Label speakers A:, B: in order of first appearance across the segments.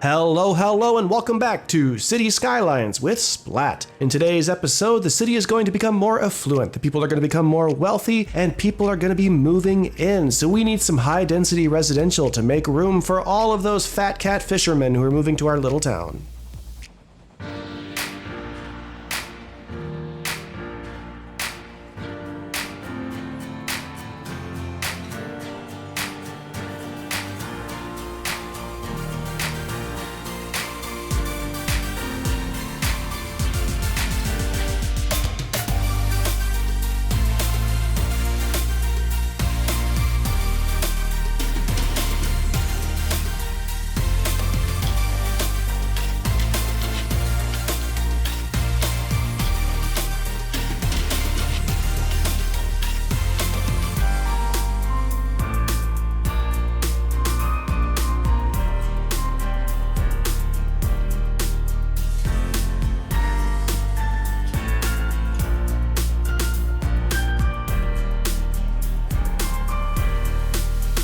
A: Hello, and welcome back to City Skylines with Splatt. In today's episode, the city is going to become more affluent, the people are going to become more wealthy, and people are going to be moving in. So we need some high-density residential to make room for all of those fat cat fishermen who are moving to our little town.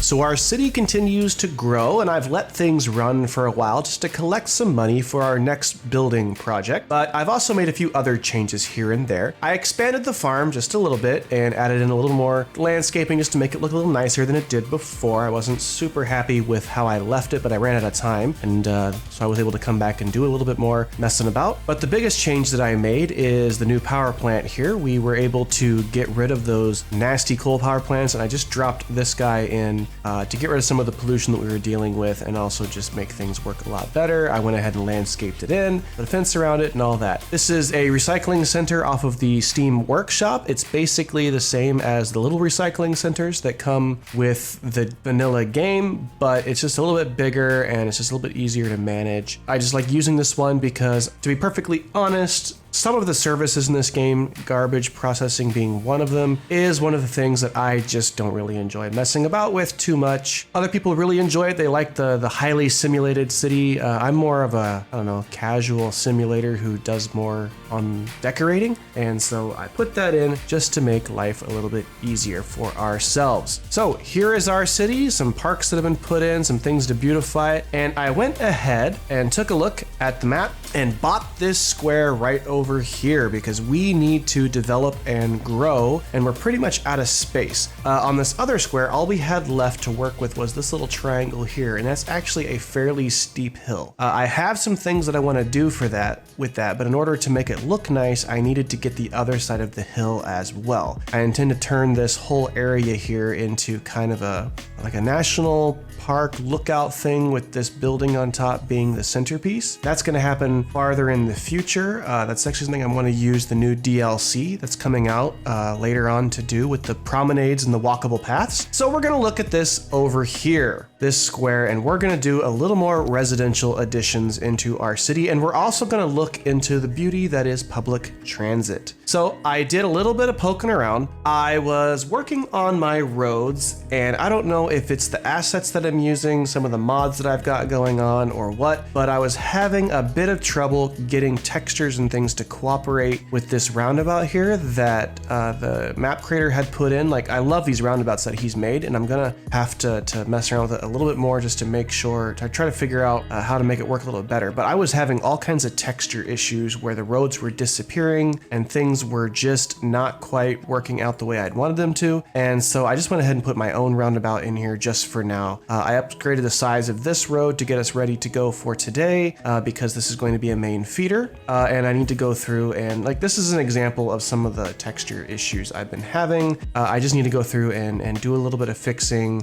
A: So our city continues to grow, and I've let things run for a while just to collect some money for our next building project, but I've also made a few other changes here and there. I expanded the farm just a little bit and added in a little more landscaping just to make it look a little nicer than it did before. I wasn't super happy with how I left it, but I ran out of time, and so I was able to come back and do a little bit more messing about. But the biggest change that I made is the new power plant here. We were able to get rid of those nasty coal power plants, and I just dropped this guy in to get rid of some of the pollution that we were dealing with and also just make things work a lot better. I went ahead and landscaped it in, put a fence around it and all that. This is a recycling center off of the Steam Workshop. It's basically the same as the little recycling centers that come with the vanilla game, but it's just a little bit bigger and it's just a little bit easier to manage. I just like using this one because, to be perfectly honest, some of the services in this game, garbage processing being one of them, is one of the things that I just don't really enjoy messing about with too much. Other people really enjoy it. They like the highly simulated city. I'm more of a, casual simulator who does more on decorating. And so I put that in just to make life a little bit easier for ourselves. So here is our city, some parks that have been put in, some things to beautify it. And I went ahead and took a look at the map and bought this square right over here because we need to develop and grow, and we're pretty much out of space. On this other square, all we had left to work with was this little triangle here, and that's actually a fairly steep hill. I have some things that I want to do with that, but in order to make it look nice, I needed to get the other side of the hill as well. I intend to turn this whole area here into kind of a national park lookout thing with this building on top being the centerpiece. That's going to happen farther in the future. That's actually something I want to use the new DLC that's coming out later on to do with the promenades and the walkable paths. So we're going to look at this over here, this square, and we're going to do a little more residential additions into our city, and we're also going to look into the beauty that is public transit. So I did a little bit of poking around. I was working on my roads, and I don't know if it's the assets that I'm using, some of the mods that I've got going on or what, but I was having a bit of trouble getting textures and things to cooperate with this roundabout here that the map creator had put in. Like, I love these roundabouts that he's made, and I'm gonna have to mess around with it a little bit more just to make sure, to try to figure out how to make it work a little better. But I was having all kinds of texture issues where the roads were disappearing and things were just not quite working out the way I'd wanted them to. And so I just went ahead and put my own roundabout in here just for now. I upgraded the size of this road to get us ready to go for today because this is going to be a main feeder, and I need to go through and, like, this is an example of some of the texture issues I've been having. I just need to go through and do a little bit of fixing.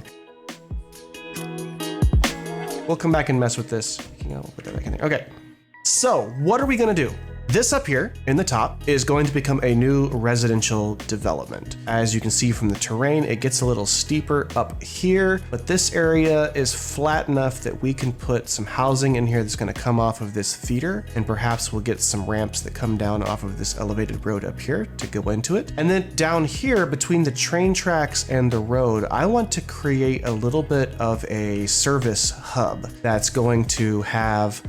A: We'll come back and mess with this. We'll put that back in there. Okay, so what are we gonna do? This up here in the top is going to become a new residential development. As you can see from the terrain, it gets a little steeper up here, but this area is flat enough that we can put some housing in here that's going to come off of this feeder, and perhaps we'll get some ramps that come down off of this elevated road up here to go into it. And then down here between the train tracks and the road, I want to create a little bit of a service hub that's going to have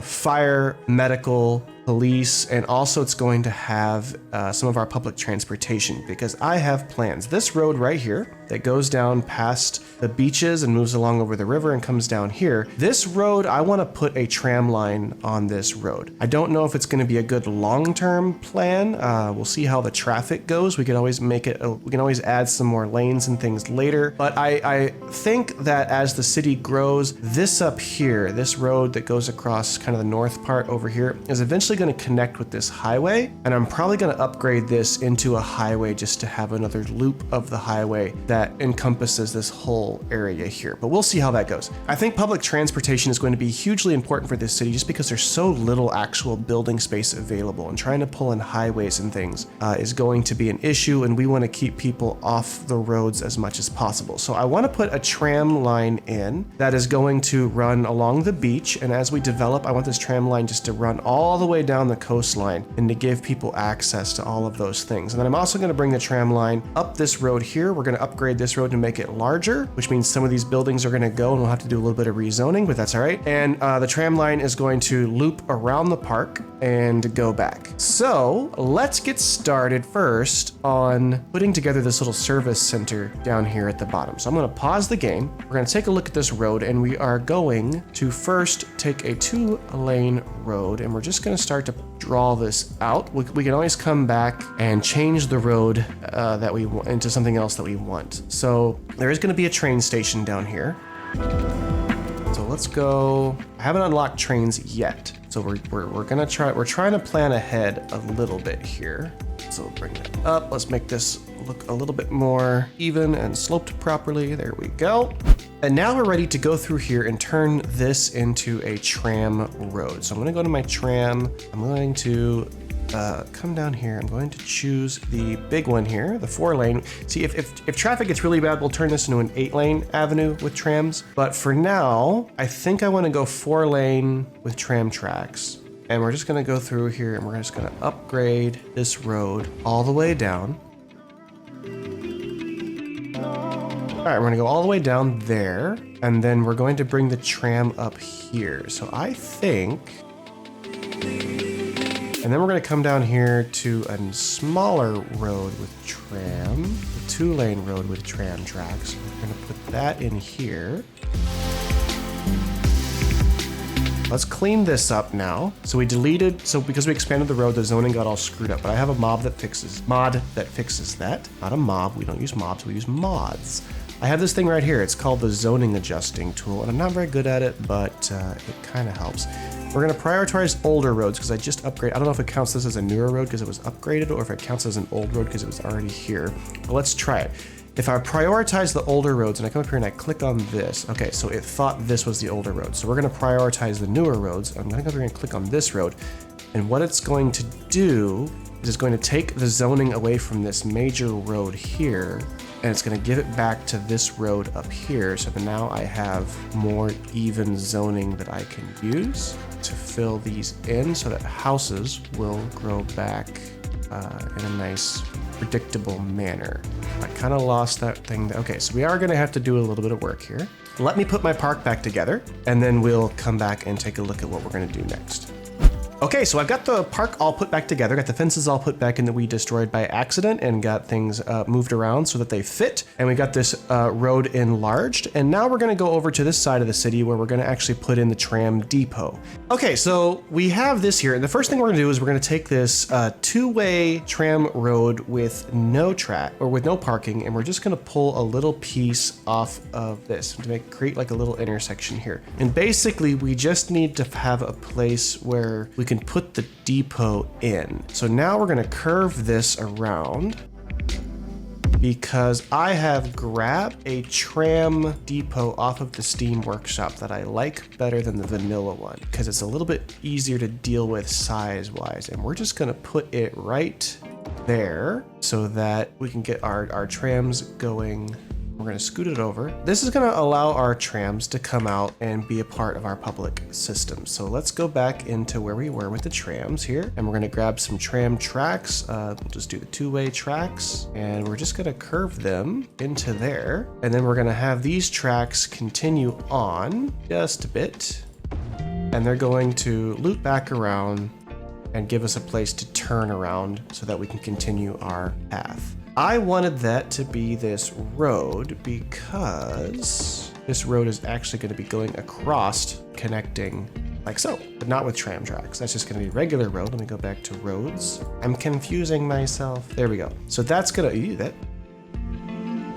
A: fire, medical, police, and also it's going to have some of our public transportation, because I have plans. This road right here that goes down past the beaches and moves along over the river and comes down here. This road, I want to put a tram line on this road. I don't know if it's going to be a good long-term plan. We'll see how the traffic goes. We can always make it, we can always add some more lanes and things later. But I think that as the city grows, this up here, this road that goes across kind of the north part over here is eventually going to connect with this highway. And I'm probably going to upgrade this into a highway just to have another loop of the highway that encompasses this whole area here. But we'll see how that goes. I think public transportation is going to be hugely important for this city just because there's so little actual building space available, and trying to pull in highways and things is going to be an issue, and we want to keep people off the roads as much as possible. So I want to put a tram line in that is going to run along the beach, and as we develop, I want this tram line just to run all the way down the coastline and to give people access to all of those things. And then I'm also going to bring the tram line up this road here. We're going to upgrade this road to make it larger, which means some of these buildings are going to go and we'll have to do a little bit of rezoning, but that's all right. And the tram line is going to loop around the park and go back. So let's get started first on putting together this little service center down here at the bottom. So I'm going to pause the game. We're going to take a look at this road, and we are going to first take a 2-lane road, and we're just going to start to draw this out. We can always come back and change the road that we want into something else that we want. So there is going to be a train station down here. So let's go. I haven't unlocked trains yet. So we're gonna try. We're trying to plan ahead a little bit here. So bring that up. Let's make this look a little bit more even and sloped properly. There we go. And now we're ready to go through here and turn this into a tram road. So I'm gonna go to my tram. I'm going to come down here. I'm going to choose the big one here, the 4-lane. See, if traffic gets really bad, we'll turn this into an 8-lane avenue with trams. But for now, I think I want to go 4-lane with tram tracks. And we're just going to go through here and we're just going to upgrade this road all the way down. All right, we're going to go all the way down there. And then we're going to bring the tram up here. So I think... And then we're going to come down here to a smaller road with tram, a 2-lane road with tram tracks. We're going to put that in here. Let's clean this up now. So we deleted, so because we expanded the road, the zoning got all screwed up, but I have a mod that fixes that. Not a mob, we don't use mobs, we use mods. I have this thing right here. It's called the zoning adjusting tool, and I'm not very good at it, but it kind of helps. We're going to prioritize older roads because I just upgraded. I don't know if it counts this as a newer road because it was upgraded or if it counts as an old road because it was already here. But let's try it. If I prioritize the older roads and I come up here and I click on this, okay, so it thought this was the older road. So we're going to prioritize the newer roads. I'm going to go here and click on this road. And what it's going to do is it's going to take the zoning away from this major road here, and it's going to give it back to this road up here. So that now I have more even zoning that I can use to fill these in so that houses will grow back in a nice, predictable manner. I kind of lost that thing. Okay, so we are going to have to do a little bit of work here. Let me put my park back together, and then we'll come back and take a look at what we're going to do next. Okay, so I've got the park all put back together, got the fences all put back in that we destroyed by accident, and got things moved around so that they fit. And we got this road enlarged. And now we're gonna go over to this side of the city where we're gonna actually put in the tram depot. Okay, so we have this here. And the first thing we're gonna do is we're gonna take this 2-way tram road with no track or with no parking, and we're just gonna pull a little piece off of this to create like a little intersection here. And basically we just need to have a place where we can put the depot in. So now we're going to curve this around because I have grabbed a tram depot off of the Steam Workshop that I like better than the vanilla one because it's a little bit easier to deal with size-wise. And we're just going to put it right there so that we can get our trams going. We're going to scoot it over. This is going to allow our trams to come out and be a part of our public system. So let's go back into where we were with the trams here. And we're going to grab some tram tracks. We'll just do the 2-way tracks. And we're just going to curve them into there. And then we're going to have these tracks continue on just a bit. And they're going to loop back around and give us a place to turn around so that we can continue our path. I wanted that to be this road because this road is actually going to be going across, connecting like so, but not with tram tracks. That's just going to be regular road. Let me go back to roads. I'm confusing myself. There we go. So that's going to,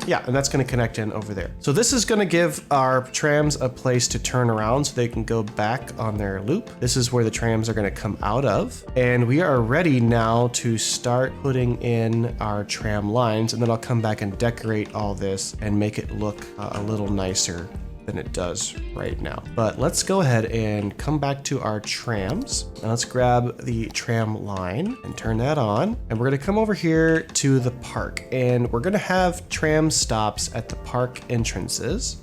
A: yeah, and that's going to connect in over there. So this is going to give our trams a place to turn around so they can go back on their loop. This is where the trams are going to come out of. And we are ready now to start putting in our tram lines. And then I'll come back and decorate all this and make it look a little nicer than it does right now. But let's go ahead and come back to our trams. And let's grab the tram line and turn that on. And we're gonna come over here to the park. And we're gonna have tram stops at the park entrances.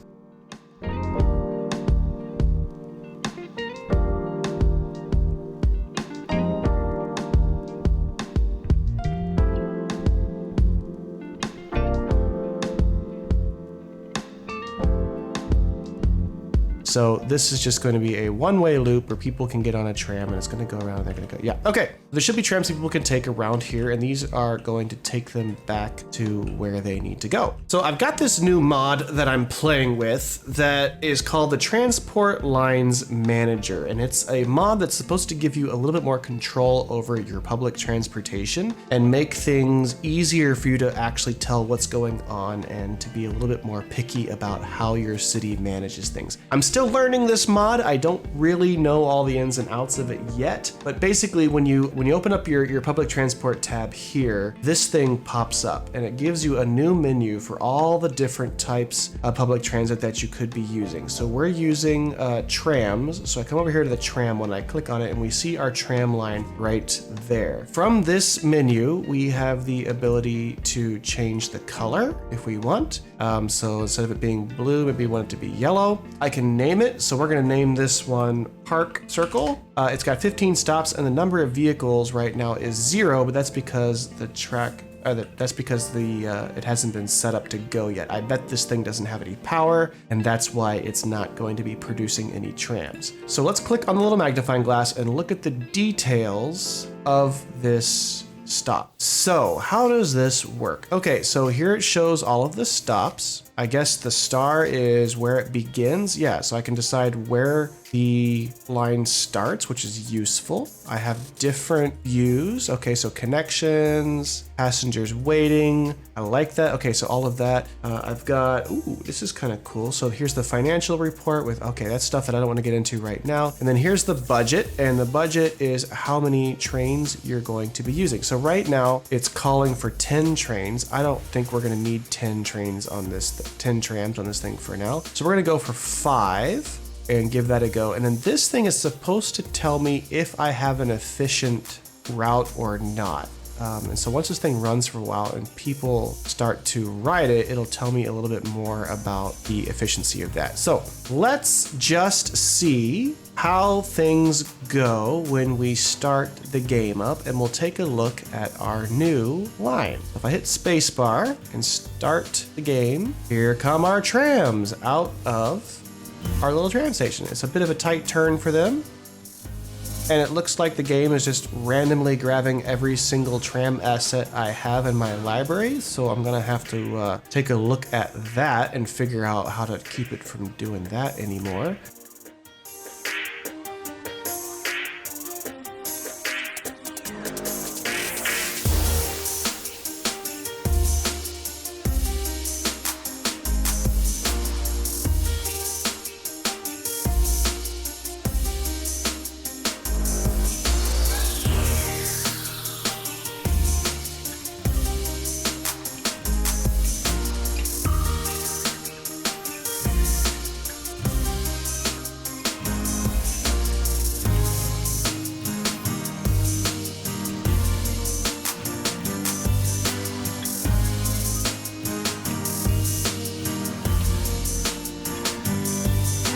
A: So this is just going to be a one-way loop where people can get on a tram and it's going to go around and they're going to go, yeah, okay. There should be trams that people can take around here and these are going to take them back to where they need to go. So I've got this new mod that I'm playing with that is called the Transport Lines Manager. And it's a mod that's supposed to give you a little bit more control over your public transportation and make things easier for you to actually tell what's going on and to be a little bit more picky about how your city manages things. I'm still learning this mod. I don't really know all the ins and outs of it yet, but basically when you open up your public transport tab here, this thing pops up and it gives you a new menu for all the different types of public transit that you could be using. So we're using trams. So I come over here to the tram one, I click on it and we see our tram line right there. From this menu, we have the ability to change the color if we want. So instead of it being blue, maybe we want it to be yellow. I can name it. So we're going to name this one Park Circle. It's got 15 stops and the number of vehicles right now is 0, but that's because the track, that's because it hasn't been set up to go yet. I bet this thing doesn't have any power and that's why it's not going to be producing any trams. So let's click on the little magnifying glass and look at the details of this stop. So how does this work? Okay, so here it shows all of the stops. I guess the star is where it begins. Yeah, so I can decide where the line starts, which is useful. I have different views. Okay, so connections, passengers waiting. I like that. Okay, so all of that. I've got, ooh, this is kind of cool. So here's the financial report with, okay, that's stuff that I don't want to get into right now. And then here's the budget, and the budget is how many trains you're going to be using. So right now it's calling for 10 trains. I don't think we're going to need 10 trains on this, 10 trams on this thing for now. So we're going to go for 5 and give that a go. And then this thing is supposed to tell me if I have an efficient route or not. And so once this thing runs for a while and people start to ride it, it'll tell me a little bit more about the efficiency of that. So let's just see how things go when we start the game up, and we'll take a look at our new line. If I hit spacebar and start the game, here come our trams out of our little tram station. It's a bit of a tight turn for them. And it looks like the game is just randomly grabbing every single tram asset I have in my library. So I'm gonna have to take a look at that and figure out how to keep it from doing that anymore.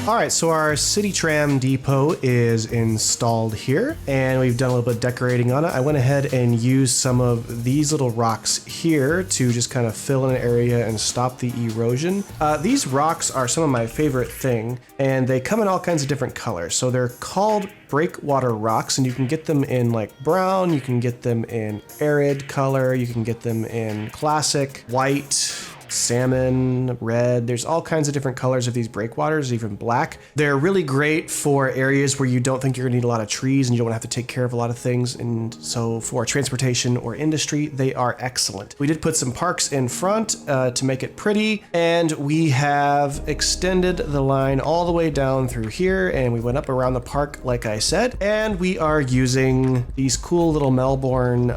A: All right, so our city tram depot is installed here, and we've done a little bit of decorating on it. I went ahead and used some of these little rocks here to just kind of fill in an area and stop the erosion. These rocks are some of my favorite thing, and they come in all kinds of different colors. So they're called breakwater rocks, and you can get them in like brown, you can get them in arid color, you can get them in classic white, salmon, red. There's all kinds of different colors of these breakwaters, even black. They're really great for areas where you don't think you're gonna need a lot of trees and you don't have to take care of a lot of things. And so for transportation or industry, they are excellent. We did put some parks in front to make it pretty, and we have extended the line all the way down through here, and we went up around the park, like I said, and we are using these cool little Melbourne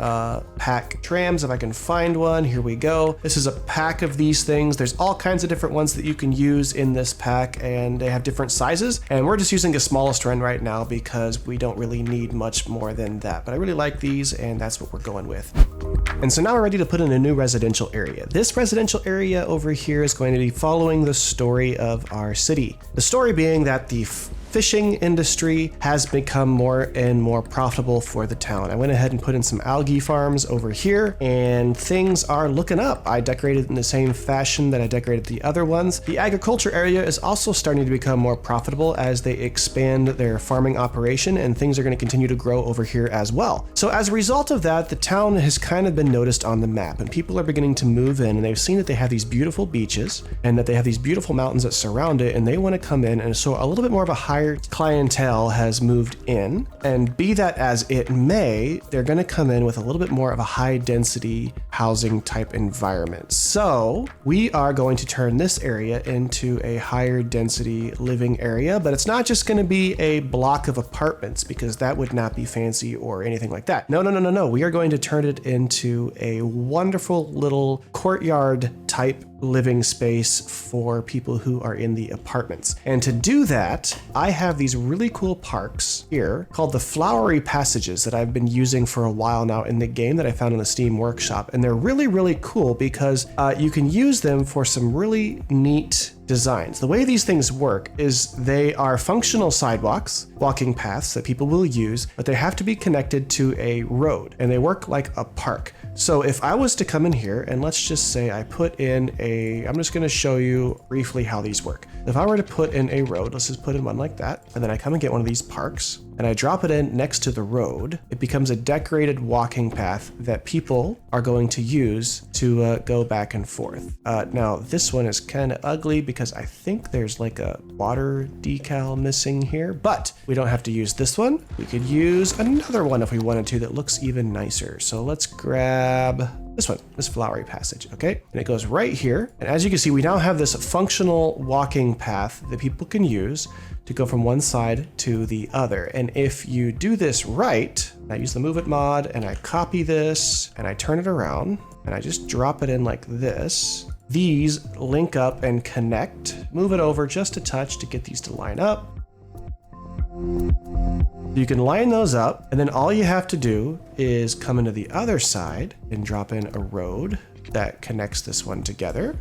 A: pack trams. If I can find one, here we go. This is a pack of these things. There's all kinds of different ones that you can use in this pack, and they have different sizes, and we're just using the smallest one right now because we don't really need much more than that, but I really like these, and that's what we're going with. And so now we're ready to put in a new residential area. This residential area over here is going to be following the story of our city. The story being that the fishing industry has become more and more profitable for the town. I went ahead and put in some algae farms over here, and things are looking up. I decorated in the same fashion that I decorated the other ones. The agriculture area is also starting to become more profitable as they expand their farming operation, and things are going to continue to grow over here as well. So as a result of that, the town has kind of been noticed on the map, and people are beginning to move in, and they've seen that they have these beautiful beaches and that they have these beautiful mountains that surround it, and they want to come in, and so a little bit more of a higher clientele has moved in, and be that as it may, they're going to come in with a little bit more of a high density housing type environment. So we are going to turn this area into a higher density living area, but it's not just going to be a block of apartments, because that would not be fancy or anything like that. No. We are going to turn it into a wonderful little courtyard type living space for people who are in the apartments. And to do that, I have these really cool parks here called the Flowery Passages that I've been using for a while now in the game that I found in the Steam Workshop. And they're really, really cool because you can use them for some really neat designs. The way these things work is they are functional sidewalks, walking paths that people will use, but they have to be connected to a road, and they work like a park. So if I was to come in here and let's just say I put in I'm just going to show you briefly how these work. If I were to put in a road, let's just put in one like that, and then I come and get one of these parks and I drop it in next to the road, it becomes a decorated walking path that people are going to use to go back and forth. Now this one is kind of ugly because I think there's like a water decal missing here, but we don't have to use this one. We could use another one if we wanted to that looks even nicer. So let's grab this one, this Flowery Passage, okay? And it goes right here. And as you can see, we now have this functional walking path that people can use to go from one side to the other. And if you do this right, I use the Move It mod and I copy this and I turn it around and I just drop it in like this. These link up and connect. Move it over just a touch to get these to line up. You can line those up, and then all you have to do is come into the other side and drop in a road that connects this one together.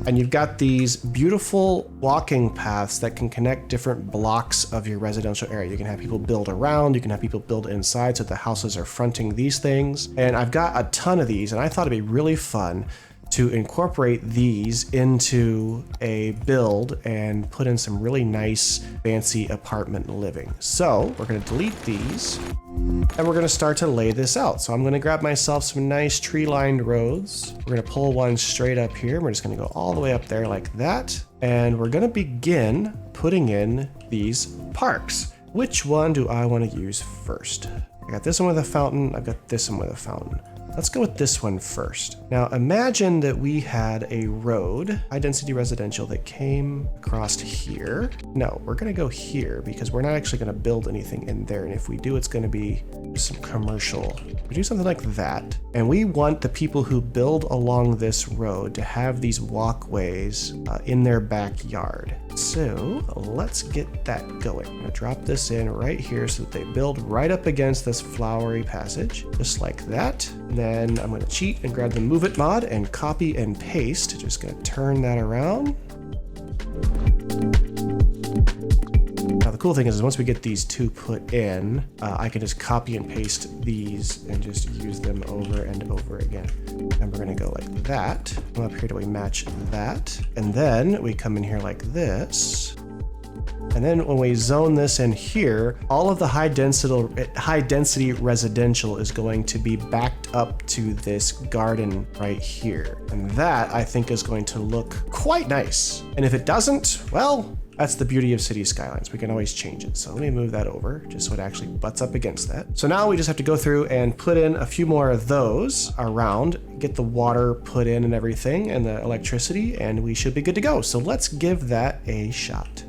A: And you've got these beautiful walking paths that can connect different blocks of your residential area. You can have people build around, you can have people build inside so the houses are fronting these things. And I've got a ton of these, and I thought it'd be really fun to incorporate these into a build and put in some really nice fancy apartment living. So we're going to delete these and we're going to start to lay this out. So I'm going to grab myself some nice tree lined roads. We're going to pull one straight up here. We're just going to go all the way up there like that. And we're going to begin putting in these parks. Which one do I want to use first? I got this one with a fountain. I've got this one with a fountain. Let's go with this one first. Now imagine that we had a road, high density residential, that came across here. No, we're gonna go here because we're not actually gonna build anything in there. And if we do, it's gonna be some commercial. We do something like that. And we want the people who build along this road to have these walkways in their backyard. So let's get that going. I'm gonna drop this in right here so that they build right up against this flowery passage, just like that. And then I'm gonna cheat and grab the Move It mod and copy and paste. Just gonna turn that around. cool thing is once we get these two put in, I can just copy and paste these and just use them over and over again. And we're gonna go like that. Come up here till we match that. And then we come in here like this. And then when we zone this in here, all of the high density residential is going to be backed up to this garden right here. And that I think is going to look quite nice. And if it doesn't, well, that's the beauty of City Skylines. We can always change it. So let me move that over just so it actually butts up against that. So now we just have to go through and put in a few more of those around, get the water put in and everything and the electricity, and we should be good to go. So let's give that a shot.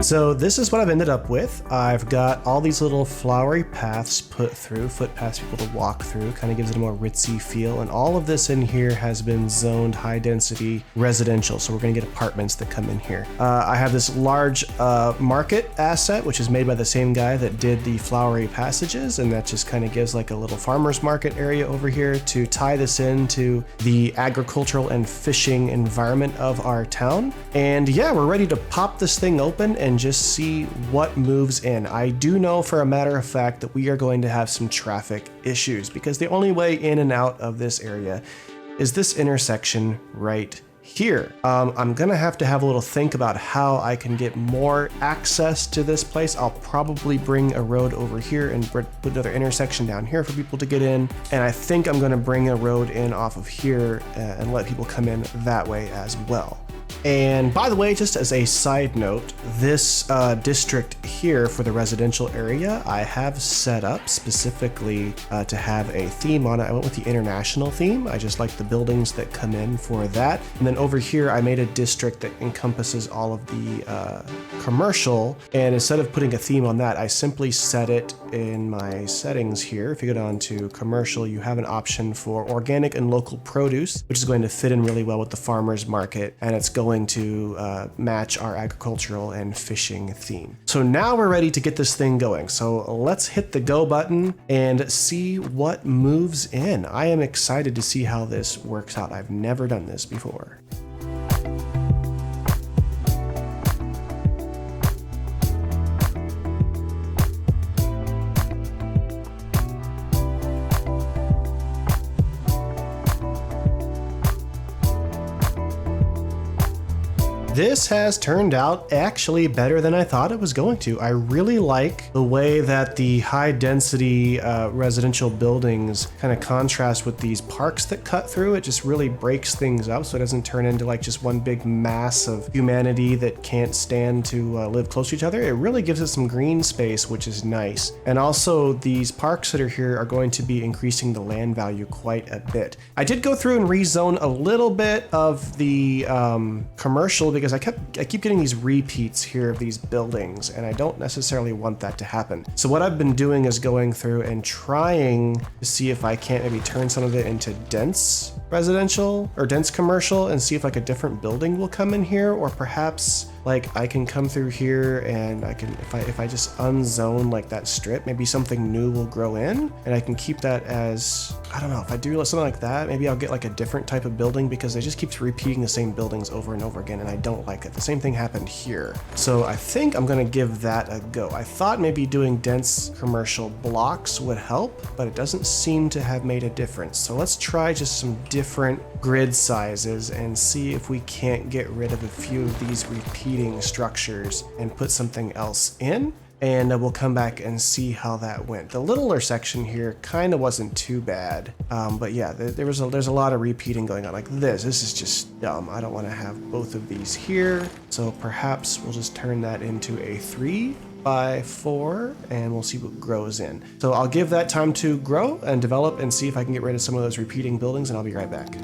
A: So this is what I've ended up with. I've got all these little flowery paths put through, footpaths for people to walk through, kind of gives it a more ritzy feel. And all of this in here has been zoned high density residential. So we're gonna get apartments that come in here. I have this large market asset, which is made by the same guy that did the flowery passages. And that just kind of gives like a little farmer's market area over here to tie this into the agricultural and fishing environment of our town. And yeah, we're ready to pop this thing open and just see what moves in. I do know for a matter of fact that we are going to have some traffic issues because the only way in and out of this area is this intersection right here. I'm gonna have to have a little think about how I can get more access to this place. I'll probably bring a road over here and put another intersection down here for people to get in. And I think I'm gonna bring a road in off of here and let people come in that way as well. And by the way, just as a side note, this district here for the residential area, I have set up specifically to have a theme on it. I went with the international theme. I just like the buildings that come in for that. And then over here, I made a district that encompasses all of the commercial. And instead of putting a theme on that, I simply set it in my settings here. If you go down to commercial, you have an option for organic and local produce, which is going to fit in really well with the farmer's market. And it's going to match our agricultural and fishing theme. So now we're ready to get this thing going. So let's hit the go button and see what moves in. I am excited to see how this works out. I've never done this before. This has turned out actually better than I thought it was going to. I really like the way that the high density residential buildings kind of contrast with these parks that cut through. It just really breaks things up so it doesn't turn into like just one big mass of humanity that can't stand to live close to each other. It really gives it some green space, which is nice. And also these parks that are here are going to be increasing the land value quite a bit. I did go through and rezone a little bit of the commercial because I keep getting these repeats here of these buildings and I don't necessarily want that to happen. So what I've been doing is going through and trying to see if I can't maybe turn some of it into dense residential or dense commercial and see if like a different building will come in here, or perhaps like I can come through here and I can, if I just unzone like that strip, maybe something new will grow in and I can keep that as, I don't know, if I do something like that, maybe I'll get like a different type of building because they just keep repeating the same buildings over and over again and I don't like it. The same thing happened here. So I think I'm gonna give that a go. I thought maybe doing dense commercial blocks would help, but it doesn't seem to have made a difference. So let's try just some different grid sizes and see if we can't get rid of a few of these repeating structures and put something else in, and we'll come back and see how that went. The littler section here kind of wasn't too bad, but yeah, there's a lot of repeating going on like this. This is just dumb. I don't want to have both of these here, so perhaps we'll just turn that into a 3x4 and we'll see what grows in. So I'll give that time to grow and develop and see if I can get rid of some of those repeating buildings, and I'll be right back.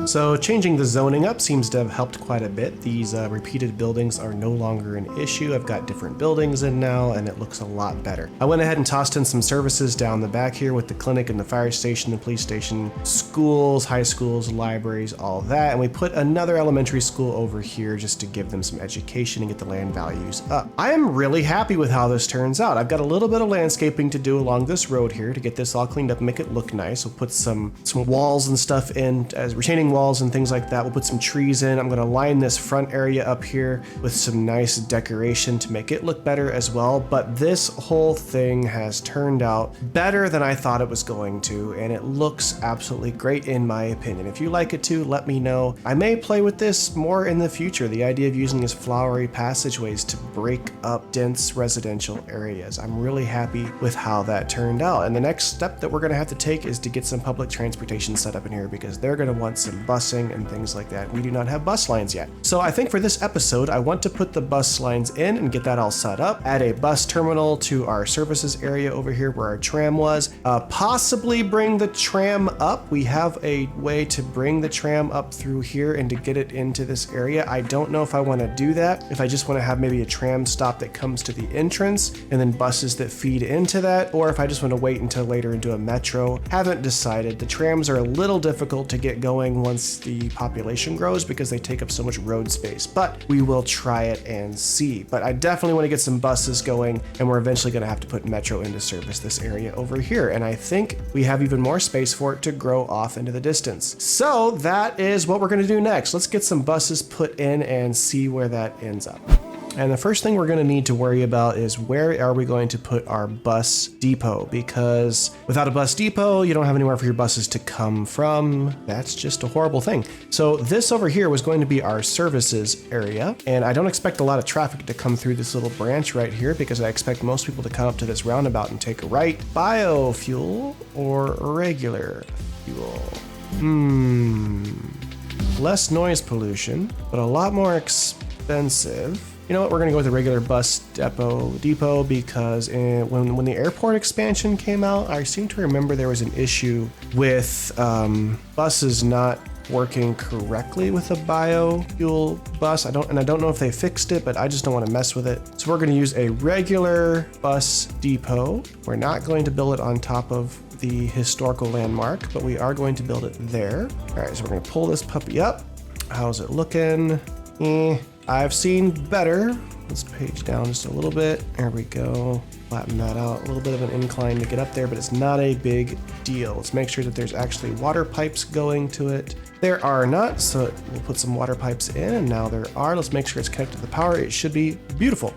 A: So changing the zoning up seems to have helped quite a bit. These repeated buildings are no longer an issue. I've got different buildings in now and it looks a lot better. I went ahead and tossed in some services down the back here with the clinic and the fire station, the police station, schools, high schools, libraries, all that. And we put another elementary school over here just to give them some education and get the land values up. I am really happy with how this turns out. I've got a little bit of landscaping to do along this road here to get this all cleaned up and make it look nice. We'll put some walls and stuff in as retaining walls and things like that. We'll put some trees in. I'm going to line this front area up here with some nice decoration to make it look better as well. But this whole thing has turned out better than I thought it was going to, and it looks absolutely great in my opinion. If you like it too, let me know. I may play with this more in the future. The idea of using these flowery passageways to break up dense residential areas. I'm really happy with how that turned out. And the next step that we're going to have to take is to get some public transportation set up in here because they're going to want some busing and things like that. We do not have bus lines yet. So I think for this episode, I want to put the bus lines in and get that all set up, add a bus terminal to our services area over here where our tram was, possibly bring the tram up. We have a way to bring the tram up through here and to get it into this area. I don't know if I want to do that, if I just want to have maybe a tram stop that comes to the entrance and then buses that feed into that, or if I just want to wait until later and do a metro. Haven't decided. The trams are a little difficult to get going once the population grows because they take up so much road space, but we will try it and see. But I definitely want to get some buses going, and we're eventually going to have to put metro into service this area over here, and I think we have even more space for it to grow off into the distance. So that is what we're going to do next. Let's get some buses put in and see where that ends up. And the first thing we're going to need to worry about is where are we going to put our bus depot, because without a bus depot, you don't have anywhere for your buses to come from. That's just a horrible thing. So this over here was going to be our services area, and I don't expect a lot of traffic to come through this little branch right here because I expect most people to come up to this roundabout and take a right. Biofuel or regular fuel? Less noise pollution, but a lot more expensive. You know what, we're gonna go with a regular bus depot because when the airport expansion came out, I seem to remember there was an issue with buses not working correctly with a biofuel bus. I don't know if they fixed it, but I just don't want to mess with it. So we're going to use a regular bus depot. We're not going to build it on top of the historical landmark, but we are going to build it there. All right, so we're going to pull this puppy up. How's it looking? I've seen better. Let's page down just a little bit. There we go. Flatten that out. A little bit of an incline to get up there, but it's not a big deal. Let's make sure that there's actually water pipes going to it. There are not, so we'll put some water pipes in, and now there are. Let's make sure it's connected to the power. It should be beautiful.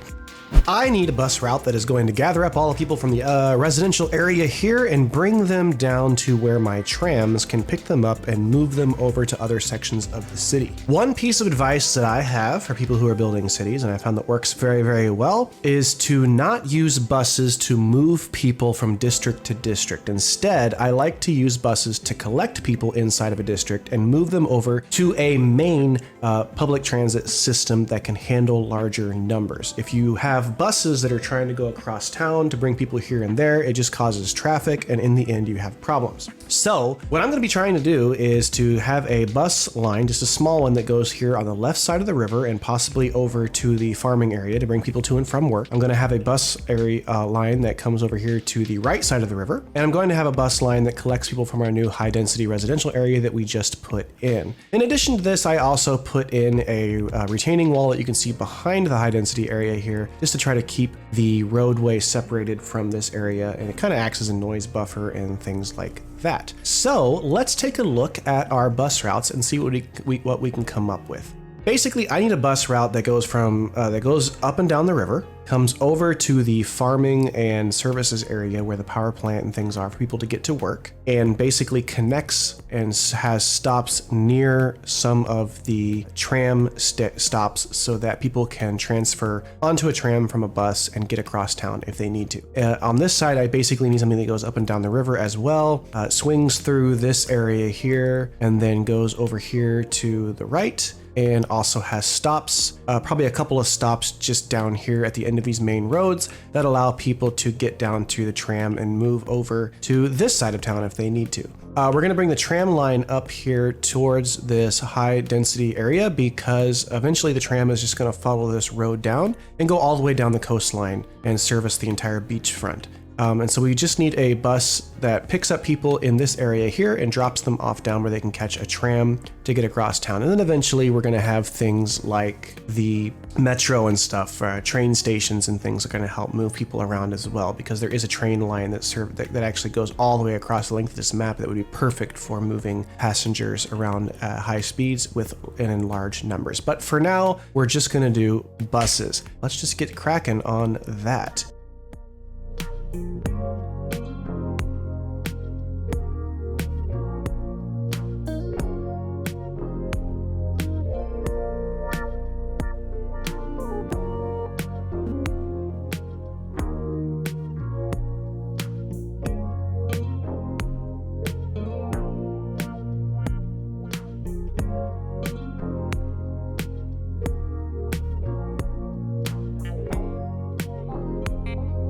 A: I need a bus route that is going to gather up all the people from the residential area here and bring them down to where my trams can pick them up and move them over to other sections of the city. One piece of advice that I have for people who are building cities, and I found that works very, very well, is to not use buses to move people from district to district. Instead, I like to use buses to collect people inside of a district and move them over to a main public transit system that can handle larger numbers. If you have have buses that are trying to go across town to bring people here and there. It just causes traffic, and in the end you have problems. So what I'm going to be trying to do is to have a bus line, just a small one that goes here on the left side of the river and possibly over to the farming area to bring people to and from work. I'm going to have a bus area line that comes over here to the right side of the river, and I'm going to have a bus line that collects people from our new high density residential area that we just put in. In addition to this, I also put in a retaining wall that you can see behind the high density area here, just to try to keep the roadway separated from this area, and it kind of acts as a noise buffer and things like that. So let's take a look at our bus routes and see what we can come up with. Basically, I need a bus route that goes from that goes up and down the river, comes over to the farming and services area where the power plant and things are for people to get to work, and basically connects and has stops near some of the tram stops so that people can transfer onto a tram from a bus and get across town if they need to. On this side, I basically need something that goes up and down the river as well, swings through this area here, and then goes over here to the right, and also has stops, probably a couple of stops just down here at the end of these main roads that allow people to get down to the tram and move over to this side of town if they need to. We're going to bring the tram line up here towards this high density area because eventually the tram is just going to follow this road down and go all the way down the coastline and service the entire beachfront. And so we just need a bus that picks up people in this area here and drops them off down where they can catch a tram to get across town. And then eventually we're going to have things like the metro and stuff, train stations and things are going to help move people around as well, because there is a train line that actually goes all the way across the length of this map that would be perfect for moving passengers around at high speeds and in large numbers. But for now, we're just going to do buses. Let's just get cracking on that.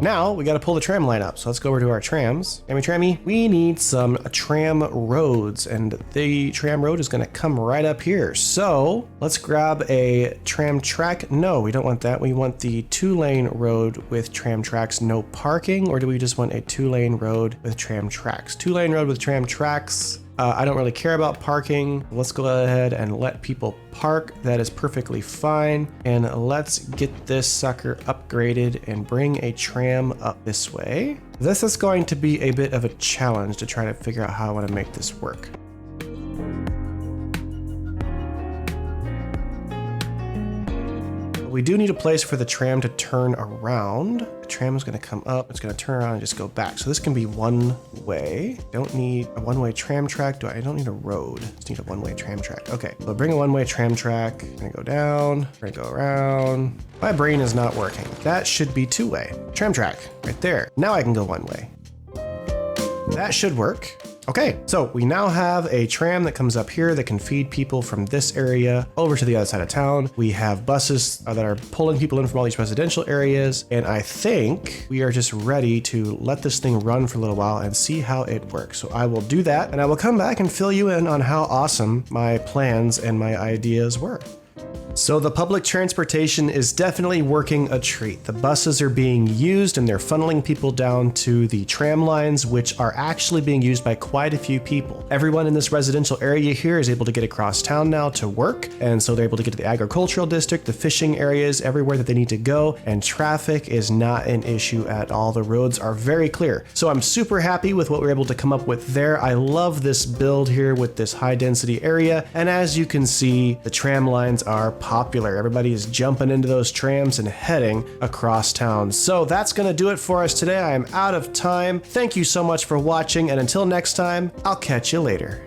A: Now we got to pull the tram line up. So let's go over to our trams. Trammy, we need some tram roads, and the tram road is going to come right up here. So let's grab a tram track. No, we don't want that. We want the 2-lane road with tram tracks, no parking, or do we just want a 2-lane road with tram tracks? 2-lane road with tram tracks. I don't really care about parking. Let's go ahead and let people park. That is perfectly fine. And let's get this sucker upgraded and bring a tram up this way. This is going to be a bit of a challenge to try to figure out how I want to make this work. We do need a place for the tram to turn around. The tram is going to come up, it's going to turn around and just go back. So this can be one way. Don't need a one-way tram track. I don't need a road. Just need a one-way tram track. Okay, so bring a one-way tram track. We're going to go down, we're going to go around. My brain is not working. That should be 2-way. Tram track right there. Now I can go one way. That should work. Okay, so we now have a tram that comes up here that can feed people from this area over to the other side of town. We have buses that are pulling people in from all these residential areas, and I think we are just ready to let this thing run for a little while and see how it works. So I will do that, and I will come back and fill you in on how awesome my plans and my ideas were. So the public transportation is definitely working a treat. The buses are being used and they're funneling people down to the tram lines, which are actually being used by quite a few people. Everyone in this residential area here is able to get across town now to work, and so they're able to get to the agricultural district, the fishing areas, everywhere that they need to go, and traffic is not an issue at all. The roads are very clear. So I'm super happy with what we're able to come up with there. I love this build here with this high density area, and as you can see, the tram lines are popular. Everybody is jumping into those trams and heading across town. So that's going to do it for us today. I am out of time. Thank you so much for watching, and until next time, I'll catch you later.